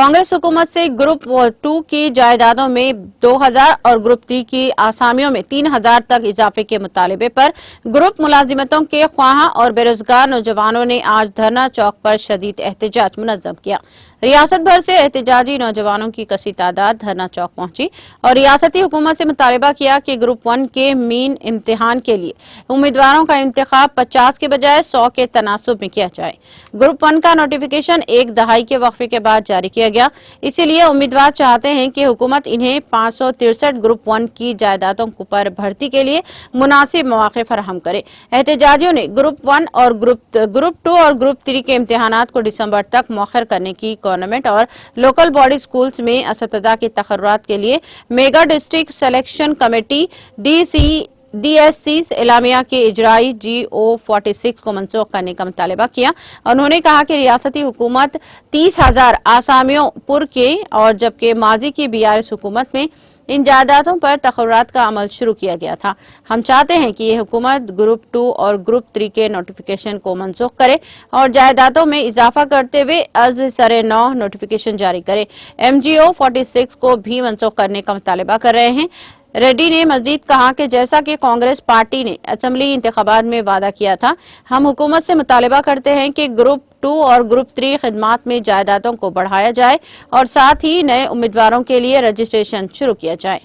कांग्रेस हुकूमत से ग्रुप 2 की जायदादों में 2000 और ग्रुप 3 की आसामियों में 3000 तक इजाफे के मुतालबे पर ग्रुप मुलाजिमतों के ख्वाहां और बेरोजगार नौजवानों ने आज धरना चौक पर शदीद एहतजाज मुनज़्ज़म किया। रियासत भर से एहतजाजी नौजवानों की कसी तादाद धरना चौक पहुंची और रियासती हुकूमत से मुतालबा किया कि ग्रुप 1 के मीन इम्तिहान के लिए उम्मीदवारों का इंतखाब 50 के बजाय 100 के तनासुब में किया जाए। ग्रुप 1 का नोटिफिकेशन एक दहाई के वक्फे के बाद जारी किया गया, इसीलिए उम्मीदवार चाहते हैं कि हुकूमत इन्हें 563 ग्रुप 1 की जायदादों पर भर्ती के लिए मुनासिब मौके फराहम करे। एहतजाजियों ने ग्रुप 1 और ग्रुप 2 और ग्रुप 3 के इम्तिहानात को दिसंबर तक मौखर करने की गवर्नमेंट और लोकल बॉडी स्कूल्स में असतिज़ा की तकर्रुरात के लिए mega district selection committee DSC एलामिया के इजराई GO 46 को मनसूख करने का मुतालबा किया। उन्होंने कहा कि रियासती हुकूमत 30,000 आसामियों पुर के और जबकि माजी की BRS हुकूमत में इन जायदादों पर तकर्रुरात का अमल शुरू किया गया था। हम चाहते हैं कि ये हुकूमत ग्रुप 2 और ग्रुप 3 के नोटिफिकेशन को मनसूख करे और जायदादों में इजाफा करते हुए अज सरे नौ नोटिफिकेशन जारी करे। MGO 46 को भी मनसूख करने का मुतालबा कर रहे हैं। रेड्डी ने मजीद कहा कि जैसा कि कांग्रेस पार्टी ने असेंबली इंतखाबात में वादा किया था, हम हुकूमत से मुतालबा करते हैं कि ग्रुप 2 और ग्रुप 3 खिदमात में जायदादों को बढ़ाया जाए और साथ ही नए उम्मीदवारों के लिए रजिस्ट्रेशन शुरू किया जाए।